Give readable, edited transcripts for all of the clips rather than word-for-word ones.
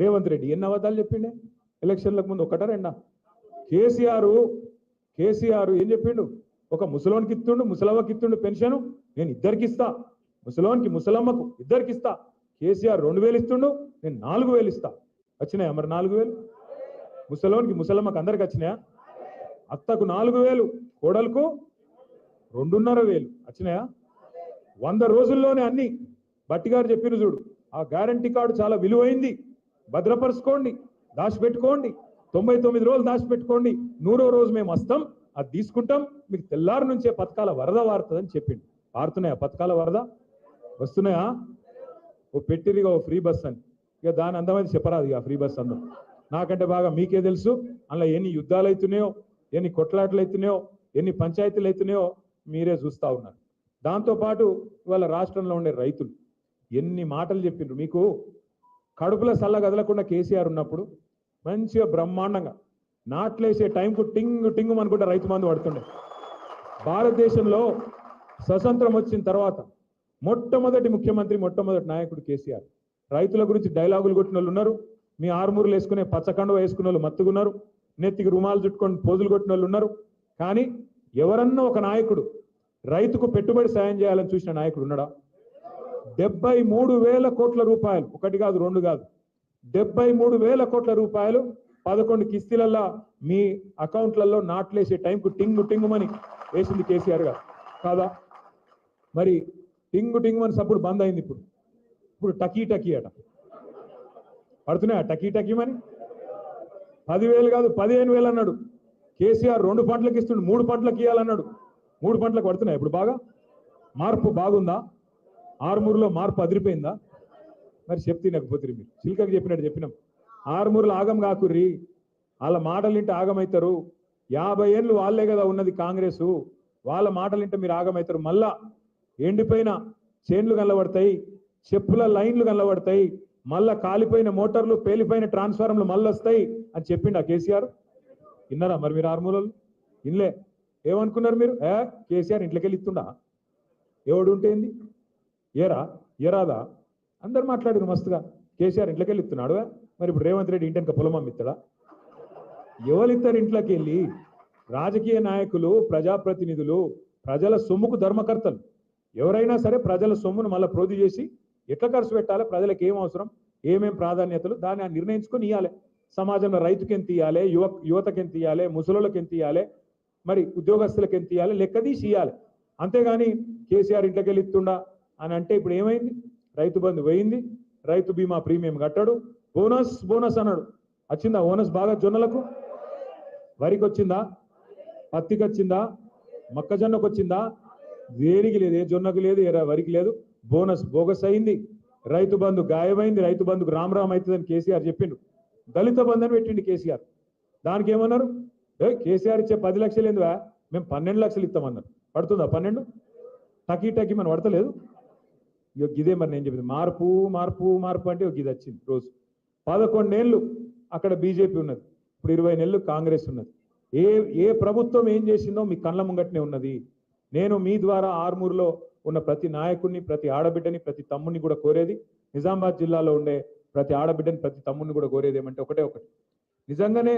రేవంత్ రెడ్డి ఎన్ని అబద్ధాలు చెప్పిండే ఎలక్షన్లకు ముందు ఒకటా రెండా? కేసీఆర్ ఏం చెప్పిండు? ఒక ముసలోనికి ఇస్తుండు, ముసలవ్వకి ఇస్తుండు పెన్షన్, నేను ఇద్దరికి ఇస్తా, ముసలోనికి ముసలమ్మకు ఇద్దరికి ఇస్తా. కేసీఆర్ 2000 ఇస్తుండు, నేను 4000 ఇస్తా. వచ్చినాయా మరి 4000? ముసలోనికి ముసలమ్మకు అందరికి వచ్చినాయా? అత్తకు 4000, కోడలకు 2,500 వచ్చినాయా? 100 రోజుల్లోనే అన్ని బట్టి గారు చెప్పిన చూడు. ఆ గ్యారంటీ కార్డు చాలా విలువైంది, భద్రపరుచుకోండి, దాచిపెట్టుకోండి, 99 రోజులు దాచిపెట్టుకోండి, 100వ రోజు మేము వస్తాం, అది తీసుకుంటాం, మీకు తెల్లారు నుంచే పథకాల వరద వారుతుందని చెప్పిండు. వారుతున్నాయా పథకాల వరద? వస్తున్నాయా? ఓ పెట్టిరిగా ఓ ఫ్రీ బస్ అని, ఇక దాని అందమైతే చెప్పరాదు. ఇక ఫ్రీ బస్ అందం నాకంటే బాగా మీకే తెలుసు. అందులో ఎన్ని యుద్ధాలు అవుతున్నాయో, ఎన్ని కొట్లాటలు అవుతున్నాయో, ఎన్ని పంచాయతీలు అవుతున్నాయో మీరే చూస్తూ ఉన్నారు. దాంతోపాటు ఇవాళ రాష్ట్రంలో ఉండే రైతులు ఎన్ని మాటలు చెప్పిండ్రు. మీకు కడుపుల సల్ల కదలకుండా కేసీఆర్ ఉన్నప్పుడు మంచిగా బ్రహ్మాండంగా నాట్లేసే టైంకు టింగు టింగు అనుకుంటే రైతు మందు పడుతుండే. భారతదేశంలో స్వతంత్రం వచ్చిన తర్వాత మొట్టమొదటి ముఖ్యమంత్రి, మొట్టమొదటి నాయకుడు కేసీఆర్. రైతుల గురించి డైలాగులు కొట్టిన వాళ్ళు ఉన్నారు, మీ ఆర్మూర్లు వేసుకునే పచ్చకండువ వేసుకున్న వాళ్ళు మత్తుకున్నారు, నెత్తికి రుమాలు చుట్టుకొని పోజులు కొట్టిన వాళ్ళు ఉన్నారు. కానీ ఎవరన్నా ఒక నాయకుడు రైతుకు పెట్టుబడి సాయం చేయాలని చూసిన నాయకుడు ఉన్నాడా? 73,000 కోట్ల రూపాయలు, ఒకటి కాదు రెండు కాదు, 73,000 కోట్ల రూపాయలు 11 కిస్తీలల్లో మీ అకౌంట్లలో నాట్లేసే టైంకు టింగు టింగుమని వేసింది కేసీఆర్ గారు కాదా? మరి టింగు టింగుమని సప్పుడు బంద్ అయింది. ఇప్పుడు టకీ టకీ అట పడుతున్నాయా? టకీ టకీమని 10,000 కాదు 15,000 అన్నాడు కేసీఆర్. 2 పంటలకు ఇస్తుండు, 3 పంటలకు ఇవ్వాలన్నాడు. 3 పంటలకు పడుతున్నాయి. ఇప్పుడు బాగా మార్పు బాగుందా? ఆర్మూరులో మార్పు అదిరిపోయిందా? మరి చెప్తే లేకపోతే మీరు చిల్కకి చెప్పినట్టు చెప్పినాం. ఆర్మూరులో ఆగం కాకుర్రి, వాళ్ళ మాటలు వింటే ఆగమవుతారు. 50 ఏళ్ళు వాళ్ళే కదా ఉన్నది కాంగ్రెసు, వాళ్ళ మాటలు వింటే మీరు ఆగమవుతారు. మళ్ళా ఎండిపోయిన చేన్లు కనబడతాయి, చెప్పుల లైన్లు కనబడతాయి, మళ్ళా కాలిపోయిన మోటార్లు, పేలిపోయిన ట్రాన్స్ఫార్మర్లు మళ్ళీ వస్తాయి అని చెప్పిండు ఆ కేసీఆర్. విన్నారా మరి మీరు ఆర్మూలలో? ఇన్లే. ఏమనుకున్నారు మీరు? కేసీఆర్ ఇంట్లోకెళ్ళి ఇస్తుండా? ఎవడు ఉంటేంది? ఏరాదా? అందరు మాట్లాడారు మస్తుగా, కేసీఆర్ ఇంట్లోకెళ్ళి ఇస్తున్నాడు. మరి ఇప్పుడు రేవంత్ రెడ్డి ఇంటి వెనక పొలం అమ్మిస్తాడా? ఎవరిస్తారు ఇంట్లోకి వెళ్ళి? రాజకీయ నాయకులు, ప్రజాప్రతినిధులు ప్రజల సొమ్ముకు ధర్మకర్తలు. ఎవరైనా సరే ప్రజల సొమ్మును మళ్ళీ ప్రోధి చేసి ఎట్లా ఖర్చు పెట్టాలి, ప్రజలకు ఏం అవసరం, ఏమేం ప్రాధాన్యతలు, దాన్ని నిర్ణయించుకొని ఇవ్వాలి. సమాజంలో రైతుకి ఎంత ఇవ్వాలి, యువతకి ఎంత ఇవ్వాలి, ముసలోళ్ళకి ఎంత ఇవ్వాలి, మరి ఉద్యోగస్తులకు ఎంత ఇవ్వాలి, లెక్క తీసి ఇవ్వాలి. అంతేగాని కేసీఆర్ ఇంట్లోకి వెళ్ళి ఇస్తుండా అని అంటే ఇప్పుడు ఏమైంది? రైతు బంధు పోయింది, రైతు బీమా ప్రీమియం కట్టాడు, బోనస్ అన్నాడు. వచ్చిందా బోనస్? బాగా జొన్నలకు, వరికి వచ్చిందా, పత్తికి వచ్చిందా, మొక్కజొన్నకు వచ్చిందా? వేరికి లేదు, ఏ జొన్నకు లేదు, ఏ వరికి లేదు. బోనస్ బోగస్ అయింది. రైతు బంధు గాయమైంది. రైతు బంధుకు రామ్ అవుతుందని కేసీఆర్ చెప్పిండు. దళిత బంధుని పెట్టిండు కేసీఆర్. దానికి ఏమన్నారు? కేసీఆర్ ఇచ్చే 10 లక్షలు ఏందివా, మేము 12 లక్షలు ఇస్తామన్నారు. పడుతుందా 12? టకీ మనం పడతలేదు. ఇక ఇదే మరి నేను చెప్పింది, మార్పు మార్పు మార్పు అంటే ఇది వచ్చింది రోజు. 11 ఏళ్ళు అక్కడ బీజేపీ ఉన్నది, ఇప్పుడు 20 నెలలు కాంగ్రెస్ ఉన్నది. ఏ ప్రభుత్వం ఏం చేసిందో మీ కళ్ళ ముంగట్నే ఉన్నది. నేను మీ ద్వారా ఆర్మూరులో ఉన్న ప్రతి నాయకుడిని, ప్రతి ఆడబిడ్డని, ప్రతి తమ్ముడిని కూడా కోరేది, నిజామాబాద్ జిల్లాలో ఉండే ప్రతి ఆడబిడ్డని, ప్రతి తమ్ముడిని కూడా కోరేది ఏమంటే ఒకటే ఒకటి. నిజంగానే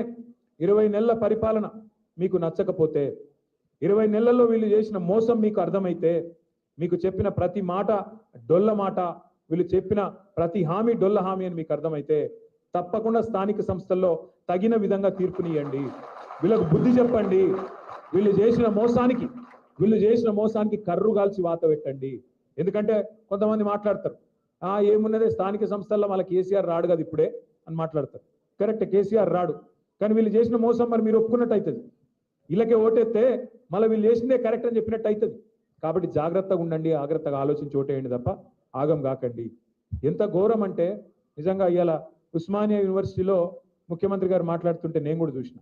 20 నెలల పరిపాలన మీకు నచ్చకపోతే, 20 నెలల్లో వీళ్ళు చేసిన మోసం మీకు అర్థమైతే, మీకు చెప్పిన ప్రతి మాట డొల్ల మాట, వీళ్ళు చెప్పిన ప్రతి హామీ డొల్ల హామీ అని మీకు అర్థమైతే, తప్పకుండా స్థానిక సంస్థల్లో తగిన విధంగా తీర్పునియండి. వీళ్ళకు బుద్ధి చెప్పండి. వీళ్ళు చేసిన మోసానికి కర్రు కాల్చి వాత పెట్టండి. ఎందుకంటే కొంతమంది మాట్లాడతారు, ఏమున్నదే స్థానిక సంస్థల్లో మళ్ళీ కేసీఆర్ రాడు కదా ఇప్పుడే అని మాట్లాడతారు. కరెక్ట్, కేసీఆర్ రాడు, కానీ వీళ్ళు చేసిన మోసం మరి మీరు ఒప్పుకున్నట్టు అవుతుంది. వీళ్ళకే ఓటేస్తే మళ్ళీ వీళ్ళు చేసిందే కరెక్ట్ అని చెప్పినట్టు అవుతుంది. కాబట్టి జాగ్రత్తగా ఉండండి, జాగ్రత్తగా ఆలోచించి ఓటేయండి తప్ప ఆగం కాకండి. ఎంత ఘోరం అంటే నిజంగా ఇవాళ ఉస్మానియా యూనివర్సిటీలో ముఖ్యమంత్రి గారు మాట్లాడుతుంటే నేను కూడా చూసిన.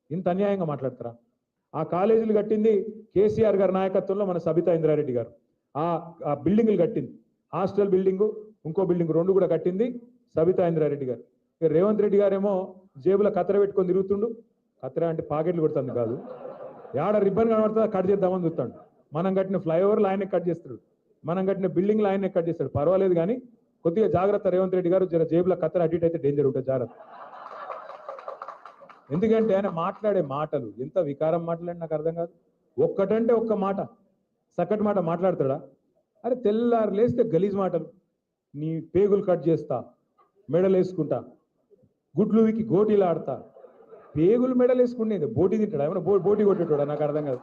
ఇంత అన్యాయంగా మాట్లాడతారా? ఆ కాలేజీలు కట్టింది కేసీఆర్ గారి నాయకత్వంలో మన సబితా ఇంద్రారెడ్డి గారు. ఆ బిల్డింగులు కట్టింది, హాస్టల్ బిల్డింగు, ఇంకో బిల్డింగ్ 2 కూడా కట్టింది సబితా ఇంద్రారెడ్డి గారు. రేవంత్ రెడ్డి గారేమో జేబులో కత్తెర పెట్టుకొని తిరుగుతుండు. కత్తెర అంటే పాకెట్లు కొడుతుంది కాదు, యాడ రిబ్బన్ కనబడుతుందా కట్ చేద్దామని చూస్తాడు. మనం కట్టిన ఫ్లైఓవర్లు ఆయనే కట్ చేస్తాడు, మనం కట్టిన బిల్డింగ్లు ఆయనే కట్ చేస్తాడు. పర్వాలేదు కానీ కొద్దిగా జాగ్రత్త రేవంత్ రెడ్డి గారు, జర జేబులో కత్తెర అటు ఇటు అయితే డేంజర్ ఉంటుంది, జాగ్రత్త. ఎందుకంటే ఆయన మాట్లాడే మాటలు ఎంత వికారం మాట్లాడి నాకు అర్థం కాదు. ఒక్కటంటే ఒక్క మాట, చక్కటి మాట మాట్లాడతాడా? అరే తెల్లారు లేస్తే గలీజ్ మాటలు, నీ పేగులు కట్ చేస్తా, మెడలు వేసుకుంటా, గుడ్లు వికి గోటీలు ఆడతా. పేగులు మెడలు వేసుకునేది బోటి తింటాడా? ఏమన్నా బోటి కొట్టేటోడా? నాకు అర్థం కాదు.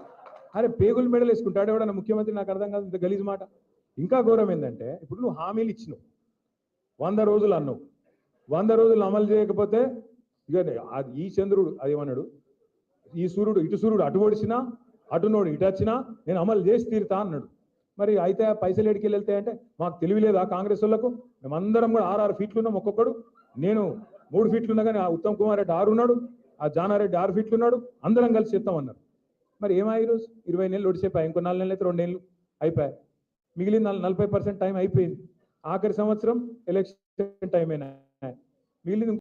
అరే పేగులు మెడలు వేసుకుంటాడు ఎవడన్నా ముఖ్యమంత్రి? నాకు అర్థం కాదు, ఇంత గలీజ్ మాట. ఇంకా ఘోరం ఏంటంటే, ఇప్పుడు నువ్వు హామీలు ఇచ్చినావు, 100 రోజులు అన్నావు, 100 రోజులు అమలు చేయకపోతే ఇక ఈ చంద్రుడు అదేమన్నాడు, ఈ సూర్యుడు ఇటు సూర్యుడు అటు ఒడిచినా అటునోడు ఇటు వచ్చినా నేను అమలు చేసి తీరుతా అన్నాడు. మరి అయితే పైసలు ఎడికెళ్ళి వెళ్తాయంటే మాకు తెలివి లేదా కాంగ్రెస్ వాళ్ళకు? మేమందరం కూడా 6 ఫీట్లు ఉన్నాం ఒక్కొక్కడు. నేను 3 ఫీట్లు ఉన్నా కానీ ఆ ఉత్తమ్ కుమార్ రెడ్డి 6 ఉన్నాడు, ఆ జానారెడ్డి 6 ఫీట్లు ఉన్నాడు, అందరం కలిసి చేస్తామన్నారు. మరి ఏమాయి ఈరోజు 20 నెలలు ఒడిచిపోయాయి, ఇంకో 4 నెలలు అయితే 2 నెలలు అయిపోయాయి, మిగిలిన 40% టైం అయిపోయింది. ఆఖరి సంవత్సరం ఎలక్షన్ టైం అయినా మిగిలింది